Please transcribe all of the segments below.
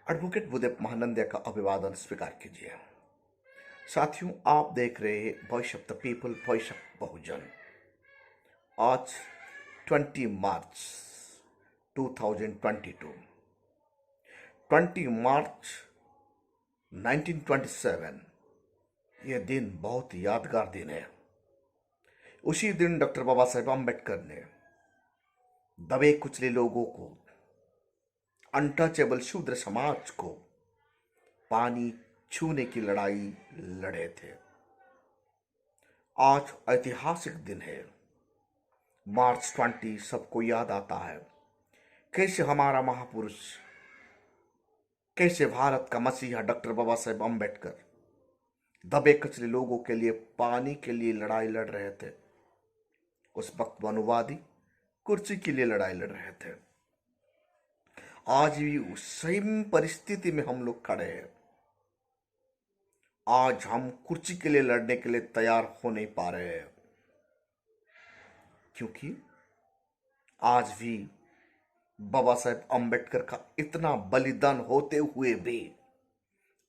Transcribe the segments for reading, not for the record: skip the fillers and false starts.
Advocate बुदेप Mahanandia का अभिवादन स्वीकार कीजिए। साथियों, आप देख रहे हैं voice of the people, voice of Bahujan. आज 20 मार्च 2022, 20 मार्च 1927, यह दिन बहुत यादगार दिन है। उसी दिन डॉक्टर बाबा साहेब अम्बेडकर ने दबे कुचले लोगों को, अनटचेबल शूद्र समाज को पानी छूने की लड़ाई लड़े थे। आज ऐतिहासिक दिन है। मार्च 20 सबको याद आता है कैसे हमारा महापुरुष, कैसे भारत का मसीहा डॉक्टर बाबा साहेब अम्बेडकर दबे कचरे लोगों के लिए पानी के लिए लड़ाई लड़ रहे थे। उस वक्त मनुवादी कुर्सी के लिए लड़ाई लड़ रहे थे। आज भी उस सेम परिस्थिति में हम लोग खड़े हैं। आज हम कुर्सी के लिए लड़ने के लिए तैयार हो नहीं पा रहे हैं, क्योंकि आज भी बाबा साहेब अम्बेडकर का इतना बलिदान होते हुए भी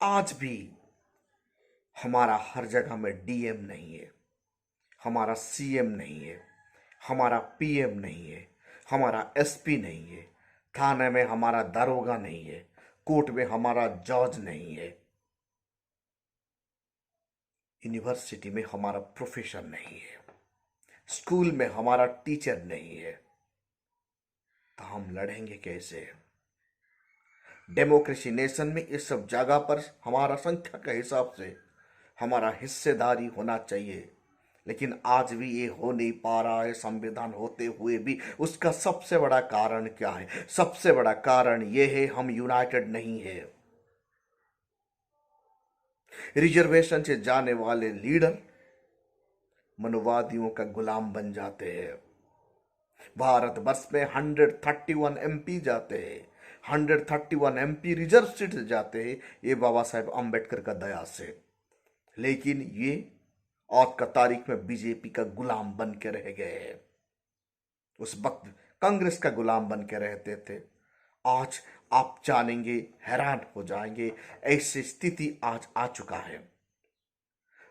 आज भी हमारा हर जगह में डीएम नहीं है, हमारा सीएम नहीं है, हमारा पीएम नहीं है, हमारा एसपी नहीं है, थाने में हमारा दारोगा नहीं है, कोर्ट में हमारा जज नहीं है, यूनिवर्सिटी में हमारा प्रोफेसर नहीं है, स्कूल में हमारा टीचर नहीं है। तो हम लड़ेंगे कैसे? डेमोक्रेसी नेशन में इस सब जगह पर हमारा संख्या के हिसाब से हमारा हिस्सेदारी होना चाहिए, लेकिन आज भी ये हो नहीं पा रहा है। संविधान होते हुए भी उसका सबसे बड़ा कारण क्या है? सबसे बड़ा कारण यह है हम यूनाइटेड नहीं है। रिजर्वेशन से जाने वाले लीडर मनुवादियों का गुलाम बन जाते हैं। भारतवर्ष में 131 एमपी जाते हैं, 131 एमपी रिजर्व सीट जाते हैं, ये बाबा साहेब अम्बेडकर का दया से। लेकिन ये आज का तारीख में बीजेपी का गुलाम बन के रह गए हैं। उस वक्त कांग्रेस का गुलाम बन के रहते थे। आज आप जानेंगे, हैरान हो जाएंगे, ऐसी स्थिति आज आ चुका है।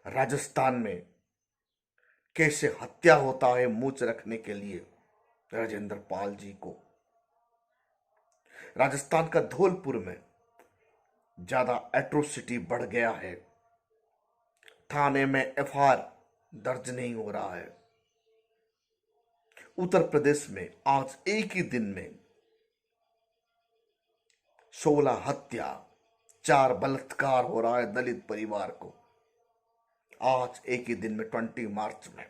राजस्थान में कैसे हत्या होता है मूंछ रखने के लिए राजेंद्र पाल जी को। राजस्थान का धौलपुर में ज्यादा एट्रोसिटी बढ़ गया है। थाने में एफआईआर दर्ज नहीं हो रहा है। उत्तर प्रदेश में आज एक ही दिन में 16 हत्या, 4 बलात्कार हो रहा है दलित परिवार को। आज एक ही दिन में 20 मार्च में।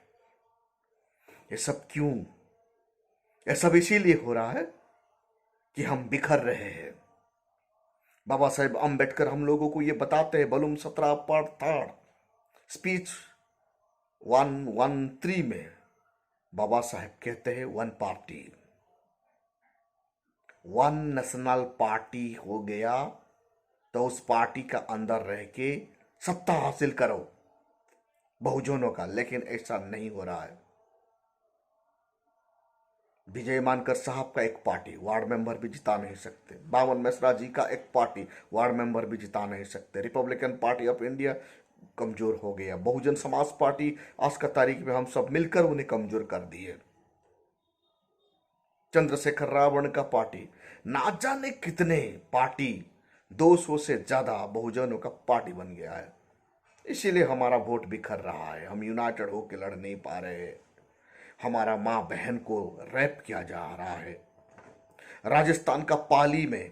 ये सब क्यों? ये सब इसीलिए हो रहा है कि हम बिखर रहे हैं। बाबा साहेब अम्बेडकर हम लोगों को ये बताते हैं, वॉल्यूम 17 पार्ट 3 स्पीच 113 में बाबा साहेब कहते हैं, one party, one national party हो गया तो उस पार्टी का अंदर रह के सत्ता हासिल करो बहुजनों का। लेकिन ऐसा नहीं हो रहा है। विजय मानकर साहब का एक पार्टी वार्ड मेंबर भी जिता नहीं सकते। बावन मिश्रा जी का एक पार्टी वार्ड मेंबर भी जिता नहीं सकते। रिपब्लिकन पार्टी ऑफ इंडिया कमजोर हो गया। बहुजन समाज पार्टी आज का तारीख में हम सब मिलकर उन्हें कमजोर कर दिए। चंद्रशेखर रावण का पार्टी, ना जाने कितने पार्टी, 200 से ज्यादा बहुजनों का पार्टी बन गया है। इसीलिए हमारा वोट बिखर रहा है। हम यूनाइटेड होकर लड़ नहीं पा रहे। हमारा मां बहन को रैप किया जा रहा है। राजस्थान का पाली में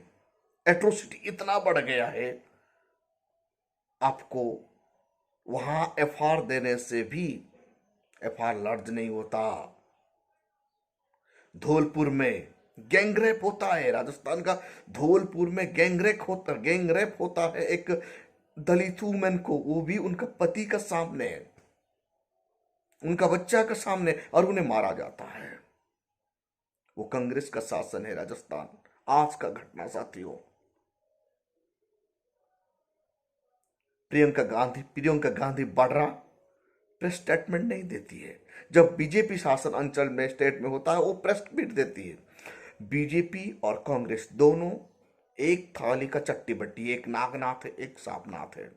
एट्रोसिटी इतना बढ़ गया है, आपको वहां एफआईआर देने से भी एफआईआर दर्ज नहीं होता। धौलपुर में गैंगरेप होता है। राजस्थान का धौलपुर में गैंगरेप होता है एक दलित वुमेन को, वो भी उनका पति का सामने, उनका बच्चा का सामने, और उन्हें मारा जाता है। वो कांग्रेस का शासन है राजस्थान। आज का घटना साथियों, प्रियंका गांधी वाड्रा प्रेस स्टेटमेंट नहीं देती है। जब बीजेपी शासन अंचल में स्टेट में होता है वो प्रेस मीट देती है। बीजेपी और कांग्रेस दोनों एक थाली का चट्टी बट्टी, एक नागनाथ है, एक सांपनाथ है।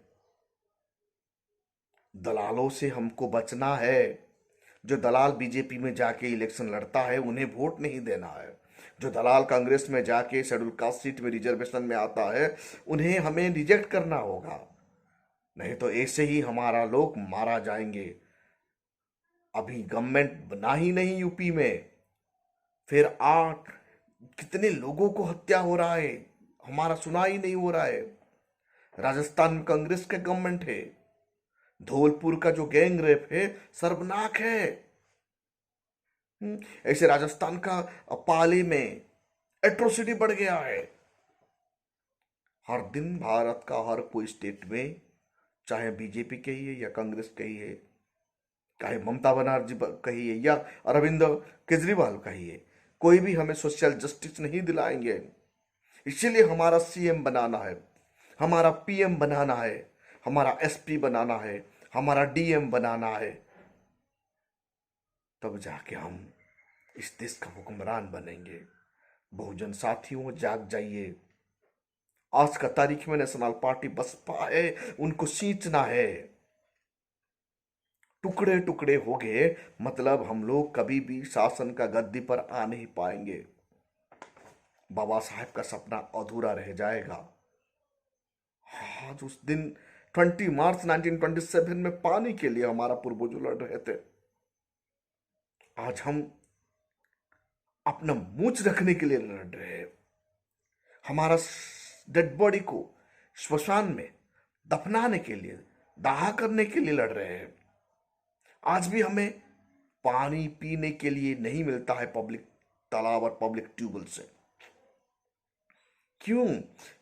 दलालों से हमको बचना है। जो दलाल बीजेपी में जाके इलेक्शन लड़ता है उन्हें वोट नहीं देना है। जो दलाल कांग्रेस में जाके शेड्यूल कास्ट सीट में रिजर्वेशन में आता है उन्हें हमें रिजेक्ट करना होगा, नहीं तो ऐसे ही हमारा लोग मारा जाएंगे। अभी गवर्नमेंट बना ही नहीं यूपी में, फिर कितने लोगों को हत्या हो रहा है, हमारा सुना ही नहीं हो रहा है। राजस्थान में कांग्रेस के गवर्नमेंट है, धौलपुर का जो गैंग रेप है सर्वनाक है। ऐसे राजस्थान का पाली में एट्रोसिटी बढ़ गया है। हर दिन भारत का हर कोई स्टेट में, चाहे बीजेपी कही है या कांग्रेस कही है, चाहे ममता बनर्जी कही है या अरविंद केजरीवाल कही है, कोई भी हमें सोशल जस्टिस नहीं दिलाएंगे। इसीलिए हमारा सीएम बनाना है, हमारा पीएम बनाना है, हमारा एसपी बनाना है, हमारा डीएम बनाना है, तब जाके हम इस देश का हुक्मरान बनेंगे। बहुजन साथियों जाग जाइए। आज का तारीख में नेशनल पार्टी बसपा है, उनको सींचना है। टुकड़े टुकड़े हो गए, मतलब हम लोग कभी भी शासन का गद्दी पर आ नहीं पाएंगे। बाबा साहेब का सपना अधूरा रह जाएगा। आज उस दिन 20 मार्च 1927 में पानी के लिए हमारा पूर्वज लड़ रहे थे। आज हम अपना मूंछ रखने के लिए लड़ रहे हैं। हमारा डेड बॉडी को श्मशान में दफनाने के लिए, दाह करने के लिए लड़ रहे हैं। आज भी हमें पानी पीने के लिए नहीं मिलता है पब्लिक तालाब और पब्लिक ट्यूबवेल से। क्यों?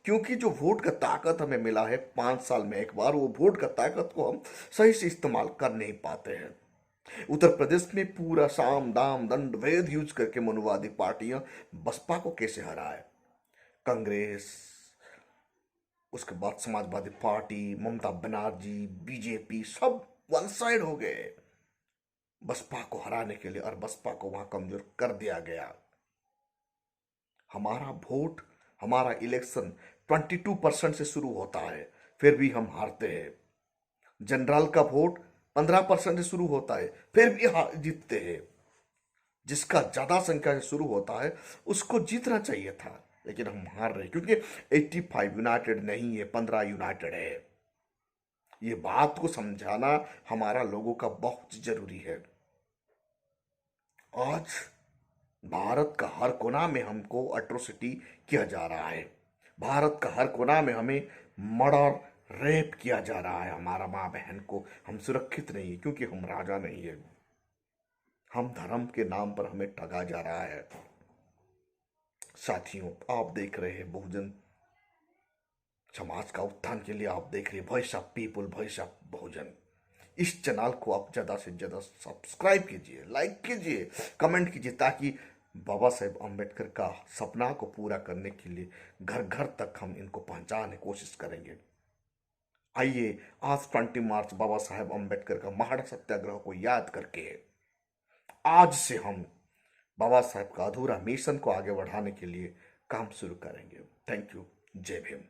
क्योंकि जो वोट का ताकत हमें मिला है 5 साल में एक बार, वो वोट का ताकत को हम सही से इस्तेमाल कर नहीं पाते हैं। उत्तर प्रदेश में पूरा साम दाम दंड भेद यूज करके मनुवादी पार्टियां बसपा को कैसे हराए। कांग्रेस, उसके बाद समाजवादी पार्टी, ममता बनर्जी, बीजेपी, सब वन साइड हो गए बसपा को हराने के लिए, और बसपा को वहां कमजोर कर दिया गया। हमारा वोट, हमारा इलेक्शन 22% से शुरू होता है, फिर भी हम हारते हैं। जनरल का वोट 15% से शुरू होता है, फिर भी जीतते हैं। जिसका ज्यादा संख्या से शुरू होता है उसको जीतना चाहिए था, लेकिन हम हार रहे क्योंकि 85 यूनाइटेड नहीं है, 15 यूनाइटेड है। ये बात को समझाना हमारा लोगों का बहुत जरूरी है। आज भारत का हर कोना में हमको अट्रोसिटी किया जा रहा है। भारत का हर कोना में हमें मर्डर, रेप किया जा रहा है। हमारा माँ बहन को हम सुरक्षित नहीं है क्योंकि हम राजा नहीं है। हम धर्म के नाम पर हमें ठगा जा रहा है। साथियों, आप देख रहे हैं बहुजन समाज का उत्थान के लिए, आप देख रहे हैं voice of people, voice of Bahujan. इस चैनल को आप ज़्यादा से ज़्यादा सब्सक्राइब कीजिए, लाइक कीजिए, कमेंट कीजिए, ताकि बाबा साहेब अम्बेडकर का सपना को पूरा करने के लिए घर घर तक हम इनको पहुंचाने की कोशिश करेंगे। आइए आज 20 मार्च बाबा साहेब अम्बेडकर का महान सत्याग्रह को याद करके आज से हम बाबा साहेब का अधूरा मिशन को आगे बढ़ाने के लिए काम शुरू करेंगे। Thank you. जय भीम।